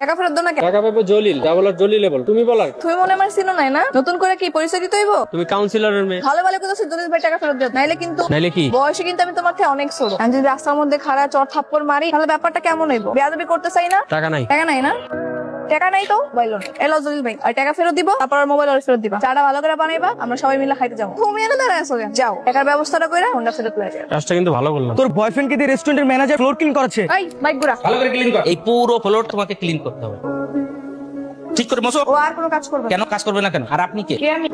টাকা ফেরত দাও না কেন? টাকা পাবো জলিল, যা বলার জলিলে বল। তুমি বলার তুমি মনে আমার চিনো নাই না? নতুন করে কি পরিচয় দিতে হইব? তুমি কাউন্সিলরের মেয়ে। ভালো ভালো কথা জলিল ভাই টাকা ফেরত দাও, নাইলে কিন্তু নাইলে কি? বয়সে কিন্তু আমি তোমার থেকে অনেক ছোট। আমি যদি রাস্তার মধ্যে খাড়া চড় থাপ্পড় মারি তাহলে ব্যাপারটা কেমন হইব? বেয়াদবি করতে চাই না। টাকা নাই। টাকা নাই না? টাকা নাই তো বাইলো এলো জলিল ভাই, আর টাকা ফেরত দিব, তারপর মোবাইল আর ফেরত দিবা। চাটা ভালো করে বানাইবা, আমরা সবাই মিলে খাইতে যাবো। তুমি এনে দাঁড়ায় আছো কেন? যাও টাকার ব্যবস্থাটা কইরা হোন্ডা ফেরত লয়ে যাও। কাজটা কিন্তু ভালো করলাম। তোর বয়ফ্রেন্ডকে দিয়ে রেস্টুরেন্টের ম্যানেজার ফ্লোর ক্লিন করাচ্ছে। এই বাইক গুড়া ভালো করে ক্লিন কর। এই পুরো ফ্লোর তোমাকে ক্লিন করতে হবে। ঠিক করে মোছো। ও আর কোনো কাজ করবে না। কেন কাজ করবে না কেন? আর আপনি কে? কে আমি?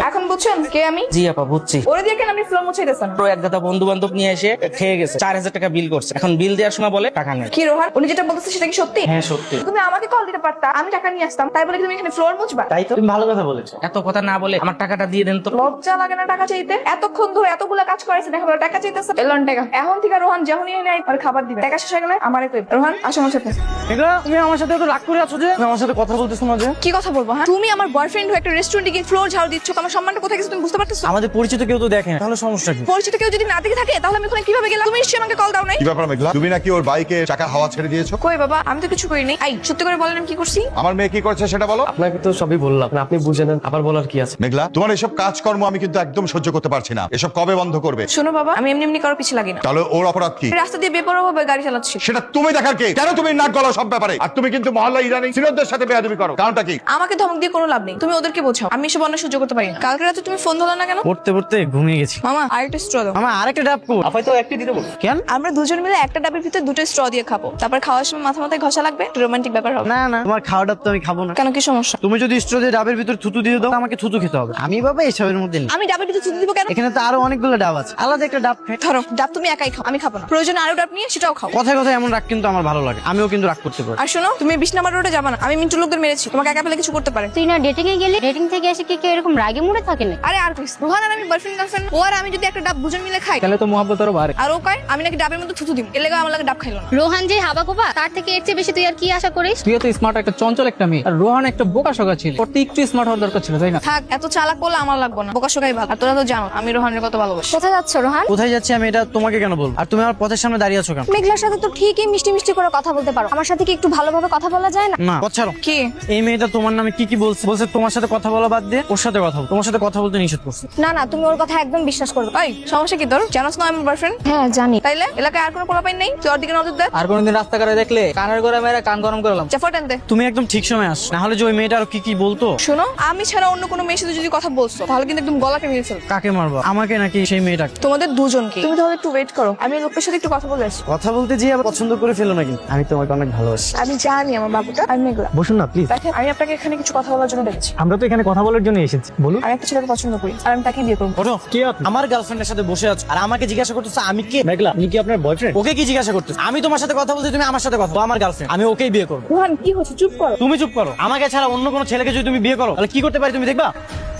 এখন বুঝছেন কে আমি? জি আপা বুঝছি। ওরে দিয়ে কেন আপনি ফ্লোর মুছাইতেছেন? পুরো এক গাদা বন্ধু বান্ধব নিয়ে এসে খেয়ে গেছে, 4000 টাকা বিল করছে। এখন বিল দেওয়ার সময় বলে টাকা নেই। কি রোহান, উনি যেটা বলতেছে সেটা কি সত্যি? হ্যাঁ সত্যি। তুমি আমাকে কল দিতে পারতা, আমি টাকা নিয়ে আসতাম। তাই বলে কি তুমি এখানে ফ্লোর মুছবা? তাই তো, তুমি ভালো কথা বলেছো। এত কথা না বলে আমার টাকাটা দিয়ে দেন তো। লজ্জা লাগে না টাকা চাইতে? এতক্ষণ ধরে এতগুলা কাজ করেছে, দেখা বলে টাকা চাইতেছে। এলন টাকা এখন থেকে রোহান যখনই এনে আর খাবার দিবে, টাকা শেষ হয়ে গেলে আমারে কই। রোহান আসো আমার সাথে। এগুলো তুমি আমার সাথে এত রাগ করে আছো যে? তুমি আমার সাথে কথা বলতেছো না যে? কি কথা বলবো? হ্যাঁ, তুমি আমার বয়ফ্রেন্ড হয়ে একটা রেস্টুরেন্টে গিয়ে ফ্লোর ঝাড়ু দিচ্ছ, আমার সম্মানটা কোথায় গেছে তুমি বুঝতে পারতেছো? আমাদের পরিচিত কেউ তো দেখে না, তাহলে সমস্যা কি? পরিচিত কেউ যদি না দেখে থাকে তাহলে আমি ওখানে কিভাবে গেলাম? তুমি নিশ্চয়ই আমাকে কল দাও নাই। কি ব্যাপার মেঘলা, তুমি নাকি ওর বাইকে চাকার হাওয়া ছেড়ে দিয়েছো? কই বাবা, আমি তো কিছু করি নাই। এই সত্যি করে বলেন আমি কি করছি? আমার মেয়ে কি করছে সেটা বলো। আপনাকে তো সবই বললাম, আপনি বুঝে নেন, আবার বলার কি আছে? মেঘলা, তোমার এসব কাজকর্ম আমি কিন্তু একদম সহ্য করতে পারছি না। এসব কবে বন্ধ করবে? শোনো বাবা, আমি এমনি এমনি কারো পিছে লাগি না। তাহলে ওর অপরাধ কি? রাস্তা দিয়ে বেপরোয়া ভাবে গাড়ি চালাচ্ছি। সেটা তুমি দেখার কে? কেন তুমি নাক গলাও সব ব্যাপারে? আর তুমি কিন্তু মহল্লা ইরানি সিনিয়রদের সাথে বেয়াদবি করো, কারণটা কি? আমাকে ধমক দিয়ে কোনো লাভ নেই, তুমি ওদেরকে বোঝাও। আমি এসব অন্য সহ্য করতে পারি না। কালকে রাতে তুমি ফোন ধরো না কেন? পড়তে পড়তে ঘুমিয়ে গেছি। মামা আরেকটা স্ট্র দাও। আমার আরেকটা ডাব কো। আপাই তো একটি দিতে বল। কেন? আমরা দুজন মিলে একটা ডাবের ভিতরে দুটো স্ট্র দিয়ে খাবো, তারপর খাওয়ার সময় মাথা মাথায় ঘষা লাগবে, রোমান্টিক ব্যাপার হবে। না না, তোমার খাওয়া ডাব তো আমি খাবো না। কেন, কি সমস্যা? তুমি যদি স্ট্র দিয়ে ডাবের ভিতর থুতু দিয়ে দাও, আমাকে থুতু খেতে হবে। আমি বাবা এসবের মধ্যে নেই। আমি ডাবের ভিতরে থুতু দিব কেন? এখানে তো আরো অনেকগুলো ডাব আছে, আলাদা একটা ডাব খাই। ধরো ডাব তুমি একাই খাও, আমি খাবো না। প্রয়োজনে আরো ডাব নিয়ে সেটাও খাও। কথায় কথায় এমন রাগ কিন্তু আমার ভালো লাগে, আমিও কিন্তু রাগ করতে পারি। আর শোনো, তুমি 20 নাম্বার রোডে যাবে না, আমি মিন্টু লোকদের মেরেছি, তোমাকে একা পেলে কিছু করতে পারে। তুই না ডেটিং এ গেলি, ডেটিং থেকে এসে কি এরকম রাগে মুড়ে থাকে না? আরে আর কইস, রোহান আর আমি বয়ফ্রেন্ড গার্লফ্রেন্ড, ও আর আমি যদি একটা ডাব দুজন মিলে খাই তাহলে তো মহব্বত আরো বাড়ে। আর ও কয় আমি নাকি ডাবের মধ্যে থুতু দিব, এর লেগে আমার লাগে ডাব খাইলো না। রোহান যে হাবা গোবা, তার থেকে এর চেয়ে বেশি তুই আর কি আশা করিস? তুই তো স্মার্ট, একটা চঞ্চল একটা মেয়ে, আর রোহান একটা বোকা শোকা ছিল। ওর তো একটু স্মার্ট হওয়ার দরকার ছিল, তাই না? থাক, এত চালাক বলে আমার লাগবে না, বোকা শোকাই ভালো। আর তোরা তো জানো আমি রোহানের কত ভালোবাসি। কোথায় যাচ্ছ রোহান? কোথায় যাচ্ছি আমি এটা তোমাকে কেন বলবো? আর তুমি আমার পথের সামনে দাঁড়িয়ে আছো কেন? মেঘলার সাথে তো ঠিকই মিষ্টি মিষ্টি করে কথা বলতে পারো, আমার সাথে কি একটু ভালোভাবে কথা বলা যায় না? না, পথ ছাড়ো। কি? এই মেয়েটা তোমার নামে কি কি বলছে? বলছে তোমার সাথে কথা বলা বাদ দিয়ে ওর সাথে কথা বল। তোমার সাথে কথা বলতে নিষেধ করছে। না না, তুমি ওর কথা একদম বিশ্বাস করবে না। ওই সমস্যা কি তোর? জানোস না আমার বয়ফ্রেন্ড? হ্যাঁ জানি। তাইলে এলাকায় আর কোনো পোলাপাইন নেই? তুই ওর দিকে নজর দে। আর কোনোদিন রাস্তাঘাটে দেখলে কানের গোড়া মেয়েরা কান গরম করলাম। চাফট আনতে। তুমি একদম ঠিক সময় আস, না হলে যে ওই মেয়েটা আরো কি কি বলতো। শোনো, আমি ছাড়া অন্য কোনো মেয়ের সাথে যদি কথা বলছো তাহলে কিন্তু একদম গলাকে মেরে ফেলবো। কাকে মারবা, আমাকে নাকি সেই মেয়েটাকে? তোমাদের দুজনকে। তুমি তাহলে একটু ওয়েট করো, আমি লোকের সাথে একটু কথা বলে আসি। কথা বলতে যে আবার পছন্দ করে ফেলো নাকি? আমি তোমাকে অনেক ভালোবাসি। আমি জানি আমার বাবুটা, আমি মেঘলা। বসুন না প্লিজ। দেখেন, আমি আপনাকে এখানে কিছু কথা বলার জন্য ডেকেছি। আমরা তো এখানে কথা বলার জন্য এসেছি, বলুন। আমি একটা ছেলেকে পছন্দ করি আর আমি তাকে বিয়ে করবো। ওঠো। কে আপনি? আমার গার্লফ্রেন্ডের সাথে বসে আছো আর আমাকে জিজ্ঞাসা করতেছো আমি কে? মেঘলা, আপনি কি আপনার বয়ফ্রেন্ড? ওকে কি জিজ্ঞাসা করতেছো? আমি তোমার সাথে কথা বলতে, তুমি আমার সাথে কথা বলো। ও আমার গার্লফ্রেন্ড, আমি ওকেই বিয়ে করবো। রোহান কি হচ্ছে? চুপ করো। তুমি চুপ করো। আমাকে ছাড়া অন্য কোনো ছেলেকে যদি তুমি বিয়ে করো তাহলে কি করতে পারি তুমি দেখবা।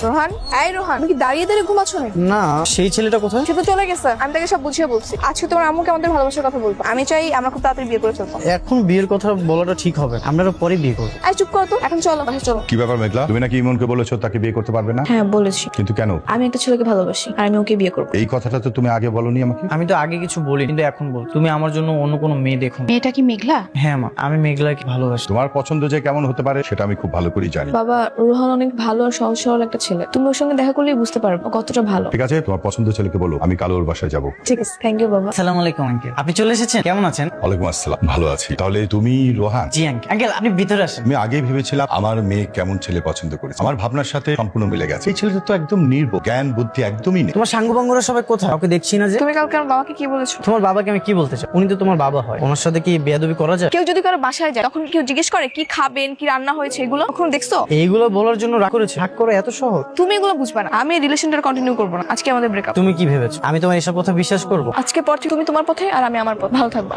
রোহান, এই রোহান, তুমি কি দাঁড়িয়ে দাঁড়িয়ে ঘুমাচ্ছ নাকি? না, সেই ছেলেটা কোথায়? সে তো চলে গেছে, আমি তাকে সব বুঝিয়ে বলছি। আজকে তোমার আম্মুকে আমাদের ভালোবাসার কথা বলবো। আমি চাই আমরা খুব তাড়াতাড়ি বিয়ে করে ফেলবো। এখন বিয়ের কথা বলাটা ঠিক হবে, আমরা আরো পরে বিয়ে করবো। এই চুপ করো তো, এখন চলো বাসায় চলো। কি ব্যাপার মেঘলা, তুমি নাকি ইমনকে বলেছো তাকে বিয়ে করতে পারবে না? হ্যাঁ বলেছি, কিন্তু কেন? আমি একটা ছেলেকে ভালোবাসি আর আমি ওকে বিয়ে করবো। এই কথাটা তো তুমি আগে বলনি আমাকে। আমি তো আগে কিছু বলি, কিন্তু এখন বল। তুমি আমার জন্য অন্য কোনো মেয়ে দেখো। মেয়েটা কি মেঘলা? হ্যাঁ মা, আমি মেঘলাকে ভালোবাসি। তোমার পছন্দ যে কেমন হতে পারে সেটা আমি খুব ভালো করেই জানি। বাবা, রোহান অনেক ভালো আর সহজ সরল একটা ছেলে, তুমি ওর সঙ্গে দেখা করলেই বুঝতে পারবো ও কতটা ভালো। ঠিক আছে, তোমার পছন্দ ছেলেকে বলো, আমি কালো ওর বাসায় যাবো। ঠিক আছে, থ্যাংক ইউ বাবা। আসসালামু আলাইকুম আঙ্কেল, আপনি চলে এসেছেন? কেমন আছেন? ওয়ালাইকুম আসসালাম, ভালো আছি। তাহলে তুমি রোহান? জি আঙ্কেল। আঙ্কেল আপনি ভিতরে আসেন। আমি আগে ভেবেছিলাম আমার মেয়ে কেমন ছেলে পছন্দ করেছে, আমার ভাবনার সাথে সম্পূর্ণ মিলে গেছে। এই ছেলেটা তো একদম নির্ভুল, জ্ঞান বুদ্ধি একদমই নেই। তোমার সাঙ্গপাঙ্গরা সবাই কোথায়? কাউকে দেখছি না যে। তুমি কালকে আমার বাবাকে কি বলেছো? তোমার বাবাকে আমি কি বলতে চাই? উনি তো তোমার বাবা হয়, ওনার সাথে কি বেয়াদবি করা যায়? কেউ যদি কারো বাসায় যায় তখন কেউ জিজ্ঞেস করে কি খাবেন, কি রান্না হয়েছে, এগুলো কখনো দেখছো? এইগুলো বলার জন্য রাগ করেছে? রাগ করে এত সহজ? তুমি এগুলো বুঝবে না। আমি রিলেশনটা কন্টিনিউ করবো না, আজকে আমাদের ব্রেকআপ। তুমি কি ভেবেছো আমি তোমার এসব কথা বিশ্বাস করবো? আজকে পর থেকে তুমি তোমার পথে আর আমি আমার পথে। ভালো থাকবা।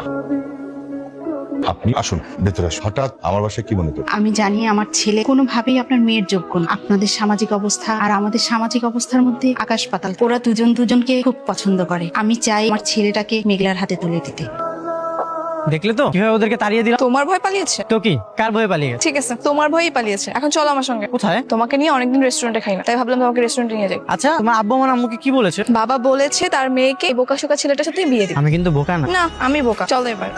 আপনি আসুন, ভেতরে আসুন। হঠাৎ আমার বাসায় কি মনে করো? আমি জানি আমার ছেলে কোনোভাবেই আপনার মেয়ের যোগ্য না। আপনাদের সামাজিক অবস্থা আর আমাদের সামাজিক অবস্থার মধ্যে আকাশ পাতাল। ওরা দুজন দুজনকে খুব পছন্দ করে। আমি চাই আমার ছেলেটাকে মেঘলার হাতে তুলে দিতে। দেখলে তো কিভাবে ওদেরকে তাড়িয়ে দিলাম। তোমার ভয় পালিয়েছে? তো কি, কার ভয়ে পালিয়ে গেছে? ঠিক আছে, তোমার ভয়ই পালিয়েছে। এখন চলো আমার সঙ্গে। কোথায়? তোমাকে নিয়ে অনেকদিন রেস্টুরেন্টে খাই না, তাই ভাবলাম তোমাকে রেস্টুরেন্টে নিয়ে যাই। আচ্ছা, তোমার আব্বু আমার আম্মুকে কি বলেছে? বাবা বলেছে তার মেয়েকে বোকা শোকা ছেলেটার সাথে বিয়ে দিবে। আমি কিন্তু বোকা না। না, আমি বোকা। চলো এবার।